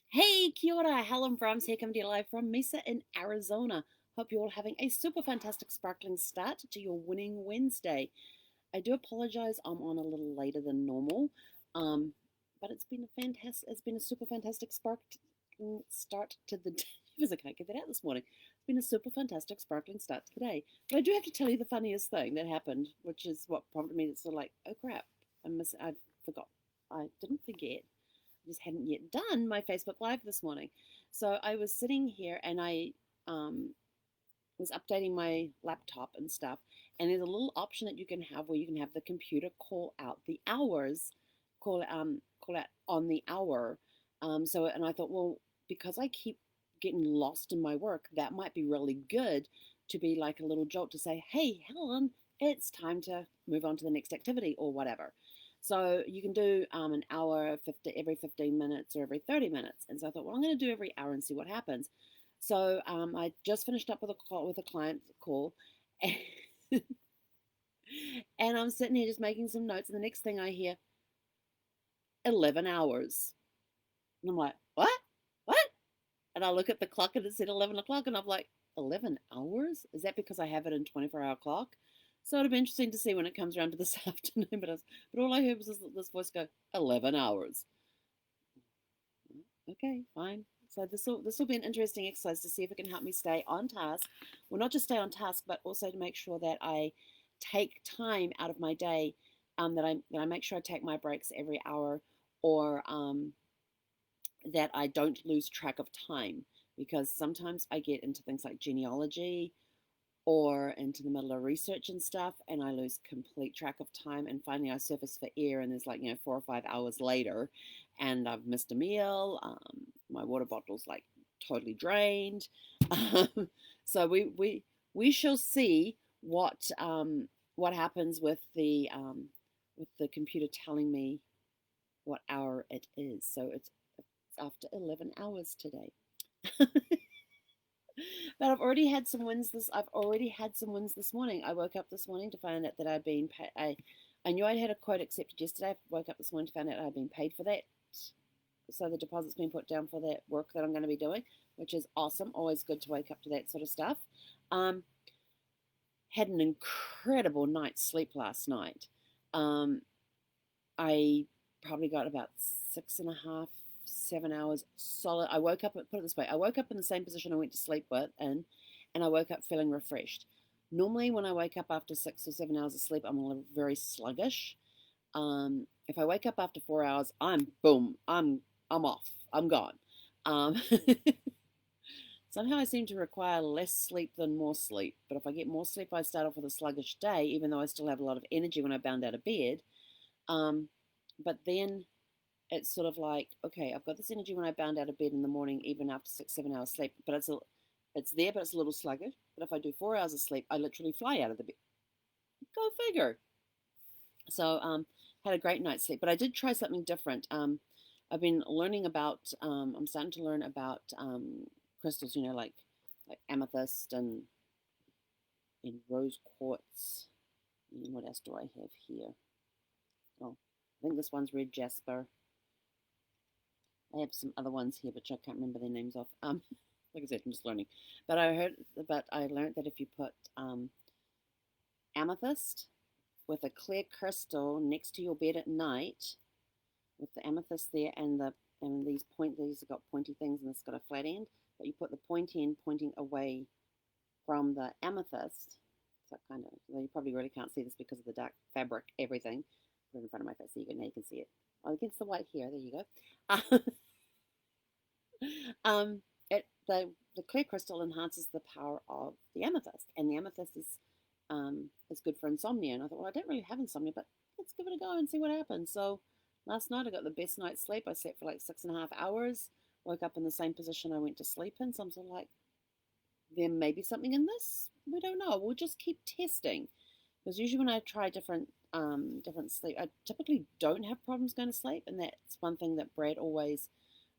Hey, kia ora, Helen Brahms here, coming to you live from Mesa in Arizona. Hope you're all having a super fantastic, sparkling start to your winning Wednesday. I do apologize, I'm on a little later than normal, um, but it's been a fantastic, it's been a super fantastic sparkling start to the day. Because I can't get that out this morning. It's been a super fantastic, sparkling start to the day. But I do have to tell you the funniest thing that happened, which is what prompted me to sort of like, oh crap, I forgot. I didn't forget, just hadn't yet done my Facebook Live this morning. So I was sitting here and I um, was updating my laptop and stuff. And there's a little option that you can have where you can have the computer call out the hours, call out on the hour. And I thought, well, because I keep getting lost in my work, that might be really good to be like a little jolt to say, hey, Helen, it's time to move on to the next activity or whatever. So you can do an hour 50, every 15 minutes or every 30 minutes. And so I thought, well, I'm going to do every hour and see what happens. So I just finished up with a call with a client call, and, and I'm sitting here just making some notes. And the next thing I hear, 11 hours. And I'm like, what? What? And I look at the clock and it said 11 o'clock. And I'm like, 11 hours? Is that because I have it in 24-hour clock? So it'll be interesting to see when it comes around to this afternoon. But all I heard was this voice go, 11 hours. Okay, fine. So this will be an interesting exercise to see if it can help me stay on task. Well, not just stay on task, but also to make sure that I take time out of my day, that I make sure I take my breaks every hour, or that I don't lose track of time, because sometimes I get into things like genealogy or into the middle of research and stuff, and I lose complete track of time. And finally, I surface for air, and there's like 4 or 5 hours later, and I've missed a meal. My water bottle's like totally drained. So we shall see what happens with the computer telling me what hour it is. So it's after 11 hours today. But I've already had some wins this morning. I woke up this morning to find out that I'd been paid. I knew I'd had a quote accepted yesterday. I woke up this morning to find out I'd been paid for that. So the deposit's been put down for that work that I'm going to be doing, which is awesome. Always good to wake up to that sort of stuff. Um, had an incredible night's sleep last night. I probably got about 6.5, 7 hours solid. I woke up, put it this way, I woke up in the same position I went to sleep and I woke up feeling refreshed. Normally, when I wake up after 6 or 7 hours of sleep, I'm very sluggish. If I wake up after 4 hours, I'm off, I'm gone. Um, Somehow I seem to require less sleep than more sleep. But if I get more sleep, I start off with a sluggish day, even though I still have a lot of energy when I bound out of bed. Um, but then it's sort of like, okay, I've got this energy when I bound out of bed in the morning, even after 6, 7 hours sleep. But it's there, but it's a little sluggish. But if I do 4 hours of sleep, I literally fly out of the bed. Go figure. So had a great night's sleep. But I did try something different. I've been learning about. I'm starting to learn about crystals. Like amethyst and rose quartz. And what else do I have here? Oh, I think this one's red jasper. I have some other ones here, which I can't remember their names of. Like I said, I'm just learning. But I learned that if you put amethyst with a clear crystal next to your bed at night, with the amethyst there and these have got pointy things and it's got a flat end, but you put the point end pointing away from the amethyst. So kind of, well, you probably really can't see this because of the dark fabric, everything. Put it in front of my face so now you can see it. Oh, against the white hair, there you go. The clear crystal enhances the power of the amethyst, and the amethyst is good for insomnia. And I thought, well, I don't really have insomnia, but let's give it a go and see what happens. So last night I got the best night's sleep. I slept for like 6.5 hours. Woke up in the same position I went to sleep in. So I'm sort of like, there may be something in this. We don't know. We'll just keep testing. Because usually when I try different sleep, I typically don't have problems going to sleep, and that's one thing that Brad always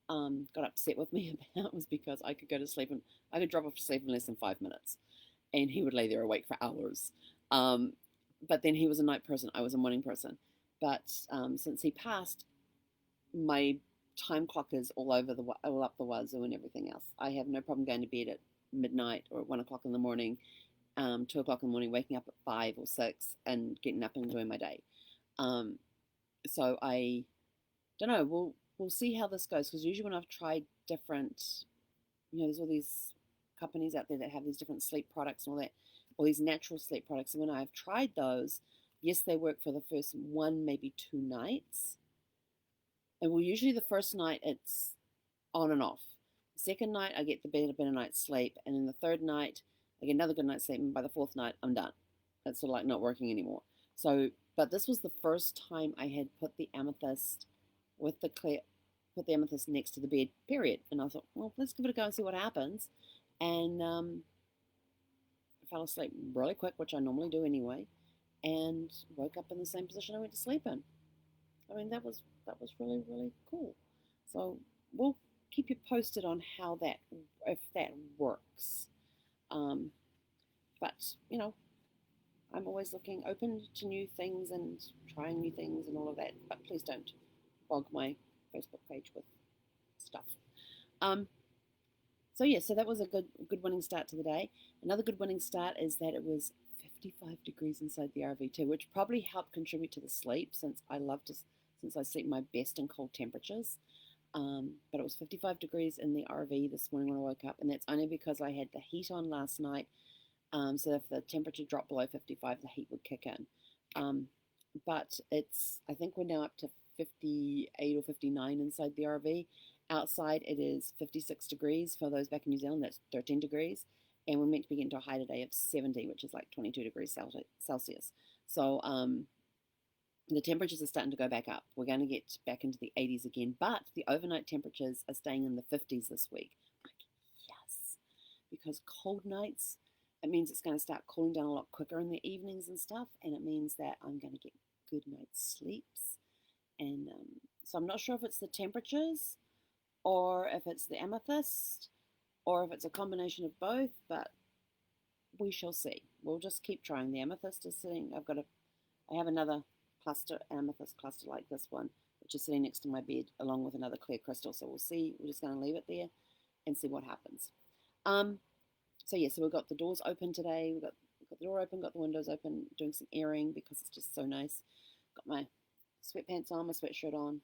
got upset with me about, was because I could go to sleep and I could drop off to sleep in less than 5 minutes, and he would lay there awake for hours. Um, but then he was a night person, I was a morning person. But since he passed, my time clockers all up the wazoo and everything else. I have no problem going to bed at midnight or 1 o'clock in the morning, 2 o'clock in the morning, waking up at 5 or 6 and getting up and doing my day. So I don't know. We'll see how this goes, because usually when I've tried different, there's all these companies out there that have these different sleep products and all that, all these natural sleep products. And when I've tried those, yes, they work for the first 1, maybe 2 nights. And well, usually the first night it's on and off. The second night I get a better night's sleep, and then the third night I get another good night's sleep, and by the fourth night I'm done. It's sort of like not working anymore. So, but this was the first time I had put the amethyst next to the bed, period. And I thought, well, let's give it a go and see what happens. And I fell asleep really quick, which I normally do anyway, and woke up in the same position I went to sleep in. I mean, that was really, really cool. So we'll keep you posted on if that works. But I'm always open to new things and trying new things and all of that. But please don't bog my Facebook page with stuff. So that was a good winning start to the day. Another good winning start is that it was 55 degrees inside the RV too, which probably helped contribute to the sleep, since I sleep my best in cold temperatures. But it was 55 degrees in the RV this morning when I woke up, and that's only because I had the heat on last night. So if the temperature dropped below 55, the heat would kick in. But I think we're now up to 58 or 59 inside the RV. Outside it is 56 degrees. For those back in New Zealand, that's 13 degrees. And we're meant to be getting to a high today of 70, which is like 22 degrees Celsius. So the temperatures are starting to go back up. We're going to get back into the 80s again, but the overnight temperatures are staying in the 50s this week. Like, yes, because cold nights, it means it's going to start cooling down a lot quicker in the evenings and stuff, and it means that I'm going to get good night's sleeps. And so I'm not sure if it's the temperatures, or if it's the amethyst, or if it's a combination of both, but we shall see. We'll just keep trying. The amethyst is sitting, I have another amethyst cluster like this one, which is sitting next to my bed along with another clear crystal. So we'll see. We're just going to leave it there and see what happens. So we've got the doors open today. We've got the door open, got the windows open, doing some airing because it's just so nice. Got my sweatpants on, my sweatshirt on.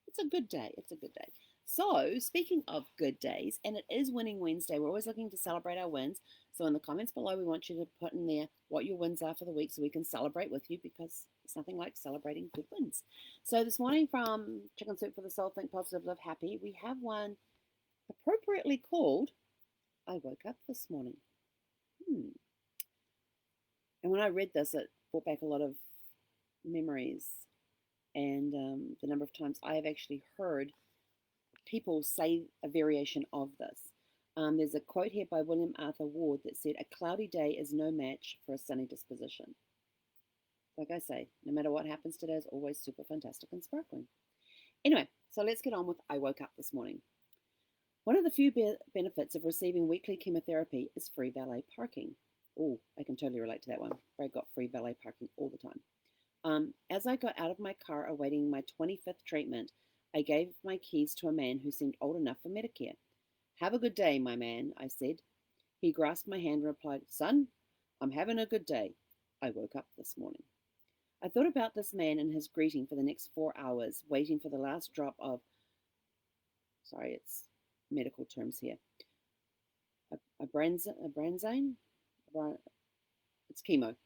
It's a good day. It's a good day. So, speaking of good days, and it is Winning Wednesday, we're always looking to celebrate our wins. So in the comments below, we want you to put in there what your wins are for the week so we can celebrate with you, because it's nothing like celebrating good wins. So this morning from Chicken Soup for the Soul, Think Positive, Live Happy, we have one appropriately called, I Woke Up This Morning. And when I read this, it brought back a lot of memories, and the number of times I have actually heard people say a variation of this. There's a quote here by William Arthur Ward that said, "A cloudy day is no match for a sunny disposition." Like I say, no matter what happens today is always super fantastic and sparkling. Anyway, so let's get on with I Woke Up This Morning. One of the few benefits of receiving weekly chemotherapy is free valet parking. Oh, I can totally relate to that one. I got free valet parking all the time. As I got out of my car awaiting my 25th treatment, I gave my keys to a man who seemed old enough for Medicare. "Have a good day, my man," I said. He grasped my hand and replied, "Son, I'm having a good day. I woke up this morning." I thought about this man and his greeting for the next 4 hours, waiting for the last drop of, it's medical terms here, a branzine? It's chemo.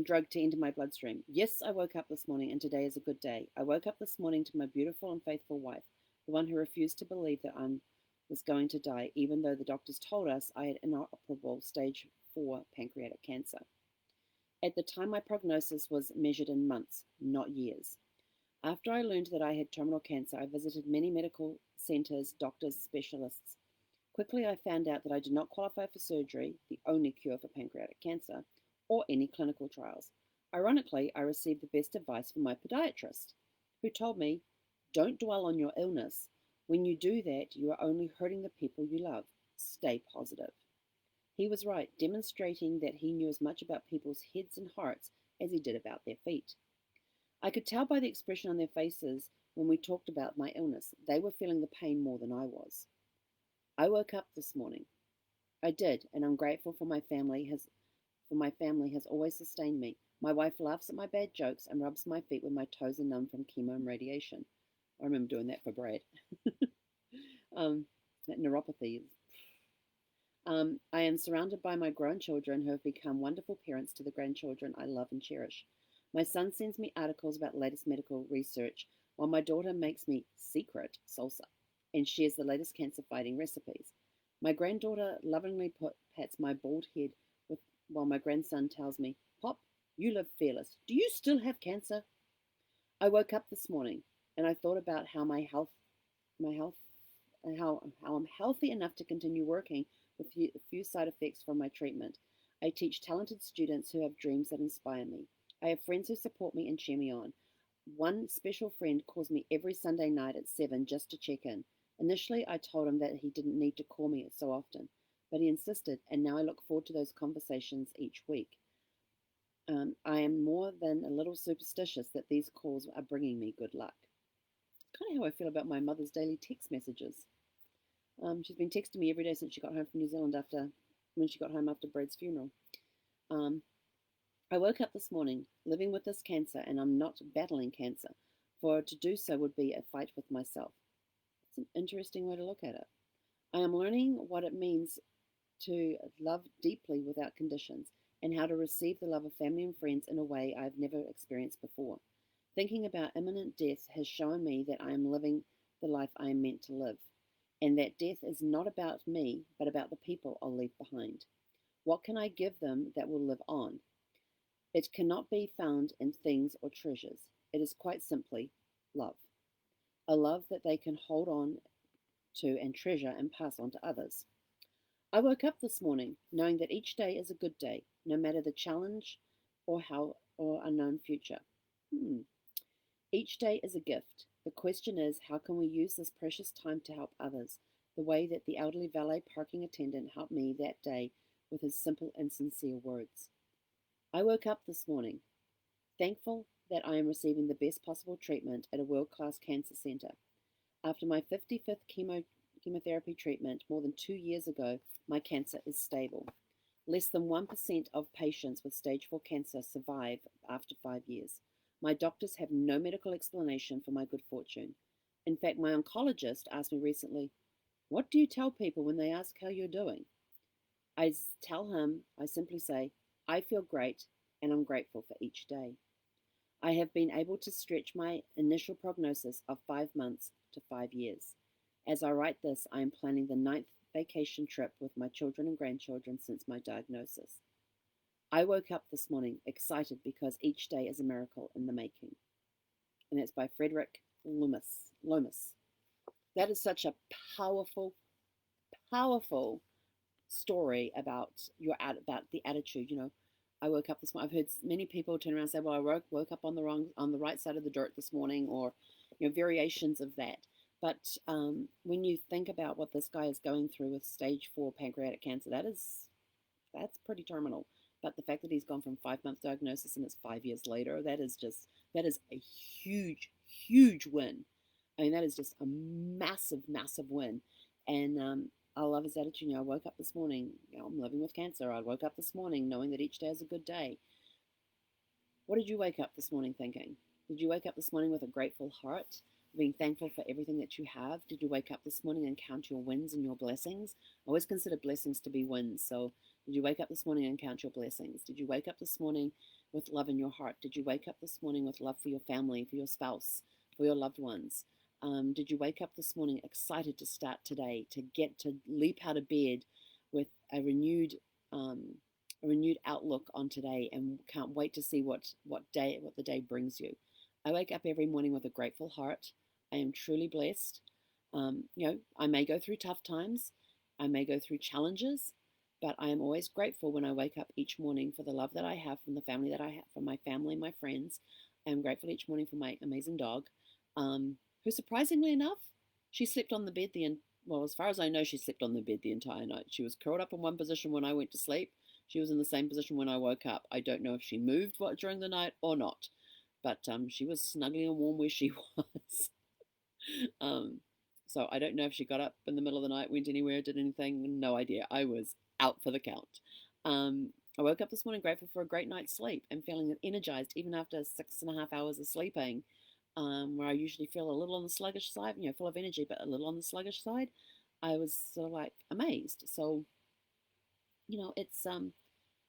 Drug to enter my bloodstream. Yes, I woke up this morning, and today is a good day. I woke up this morning to my beautiful and faithful wife, the one who refused to believe that I was going to die, even though the doctors told us I had inoperable stage 4 pancreatic cancer. At the time, my prognosis was measured in months, not years. After I learned that I had terminal cancer, I visited many medical centers, doctors, specialists. Quickly, I found out that I did not qualify for surgery, the only cure for pancreatic cancer, or any clinical trials. Ironically, I received the best advice from my podiatrist, who told me, "Don't dwell on your illness. When you do that, you are only hurting the people you love. Stay positive." He was right, demonstrating that he knew as much about people's heads and hearts as he did about their feet. I could tell by the expression on their faces when we talked about my illness. They were feeling the pain more than I was. I woke up this morning. I did, and I'm grateful for my family has always sustained me. My wife laughs at my bad jokes and rubs my feet when my toes are numb from chemo and radiation. I remember doing that for Brad. That neuropathy. I am surrounded by my grown children who have become wonderful parents to the grandchildren I love and cherish. My son sends me articles about the latest medical research, while my daughter makes me secret salsa and shares the latest cancer fighting recipes. My granddaughter lovingly pats my bald head with, while my grandson tells me, Pop, you live fearless. Do you still have cancer? I woke up this morning and I thought about how my health, how I'm healthy enough to continue working with few side effects from my treatment. I teach talented students who have dreams that inspire me. I have friends who support me and cheer me on. One special friend calls me every Sunday night at 7 just to check in. Initially, I told him that he didn't need to call me so often, but he insisted, and now I look forward to those conversations each week. I am more than a little superstitious that these calls are bringing me good luck. It's kind of how I feel about my mother's daily text messages. She's been texting me every day since she got home from New Zealand when she got home after Brad's funeral. Um, I woke up this morning living with this cancer, and I'm not battling cancer, for to do so would be a fight with myself. It's an interesting way to look at it. I am learning what it means to love deeply without conditions and how to receive the love of family and friends in a way I've never experienced before. Thinking about imminent death has shown me that I am living the life I am meant to live, and that death is not about me, but about the people I'll leave behind. What can I give them that will live on? It cannot be found in things or treasures. It is quite simply love. A love that they can hold on to and treasure and pass on to others. I woke up this morning knowing that each day is a good day, no matter the challenge or unknown future. Each day is a gift. The question is, how can we use this precious time to help others, the way that the elderly valet parking attendant helped me that day with his simple and sincere words. I woke up this morning thankful that I am receiving the best possible treatment at a world-class cancer center. After my 55th chemotherapy treatment more than 2 years ago, my cancer is stable. Less than 1% of patients with stage 4 cancer survive after 5 years. My doctors have no medical explanation for my good fortune. In fact, my oncologist asked me recently, "What do you tell people when they ask how you're doing?" I simply say, "I feel great and I'm grateful for each day." I have been able to stretch my initial prognosis of 5 months to 5 years. As I write this, I am planning the 9th vacation trip with my children and grandchildren since my diagnosis. I woke up this morning excited because each day is a miracle in the making. And that's by Frederick Lomas. That is such a powerful, powerful story about the attitude. I woke up this morning. I've heard many people turn around and say, "Well, I woke up on the right side of the dirt this morning," or variations of that. But when you think about what this guy is going through with stage 4 pancreatic cancer, that's pretty terminal. But the fact that he's gone from 5 month diagnosis and it's 5 years later, that is a huge, huge win. I mean, that is just a massive, massive win. And I love his attitude. I woke up this morning, I'm living with cancer. I woke up this morning knowing that each day is a good day. What did you wake up this morning thinking? Did you wake up this morning with a grateful heart, being thankful for everything that you have? Did you wake up this morning and count your wins and your blessings? I always consider blessings to be wins. So did you wake up this morning and count your blessings? Did you wake up this morning with love in your heart? Did you wake up this morning with love for your family, for your spouse, for your loved ones? Did you wake up this morning excited to start today, to get to leap out of bed with a renewed outlook on today, and can't wait to see what the day brings you? I wake up every morning with a grateful heart. I am truly blessed. I may go through tough times, I may go through challenges, but I am always grateful when I wake up each morning for the love that I have from the family that I have, from my family, my friends. I am grateful each morning for my amazing dog, who surprisingly enough, she slept on the bed as far as I know, she slept on the bed the entire night. She was curled up in one position when I went to sleep. She was in the same position when I woke up. I don't know if she moved during the night or not, but she was snuggly and warm where she was. So I don't know if she got up in the middle of the night, went anywhere, did anything. No idea. I was out for the count. I woke up this morning grateful for a great night's sleep and feeling energized even after 6.5 hours of sleeping, where I usually feel a little on the sluggish side, full of energy, but a little on the sluggish side. I was sort of like amazed. So,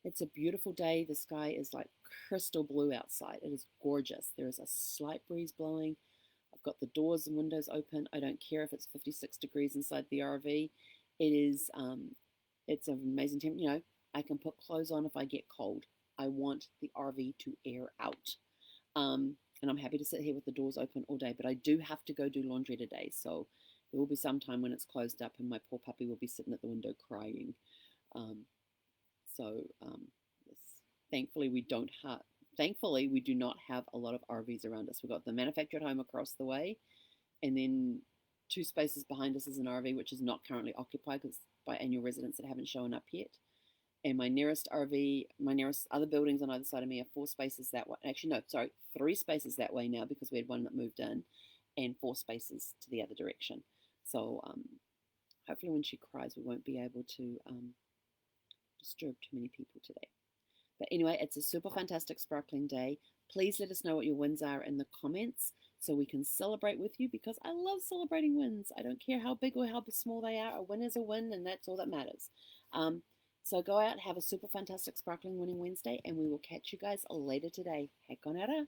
it's a beautiful day. The sky is like crystal blue outside. It is gorgeous. There is a slight breeze blowing. I've got the doors and windows open. I don't care if it's 56 degrees inside the RV. It is, it's an amazing temperature. I can put clothes on if I get cold. I want the RV to air out. And I'm happy to sit here with the doors open all day, but I do have to go do laundry today. So there will be some time when it's closed up and my poor puppy will be sitting at the window crying. Um, yes. Thankfully, we do not have a lot of RVs around us. We've got the manufactured home across the way, and then 2 spaces behind us is an RV, which is not currently occupied because by annual residents that haven't shown up yet. And my nearest other buildings on either side of me are 4 spaces that way. Actually, no, sorry, 3 spaces that way now because we had one that moved in, and 4 spaces to the other direction. So hopefully when she cries, we won't be able to disturb too many people today. But anyway, it's a super fantastic sparkling day. Please let us know what your wins are in the comments so we can celebrate with you, because I love celebrating wins. I don't care how big or how small they are. A win is a win, and that's all that matters. So go out, have a super fantastic sparkling winning Wednesday, and we will catch you guys later today. Hei konera.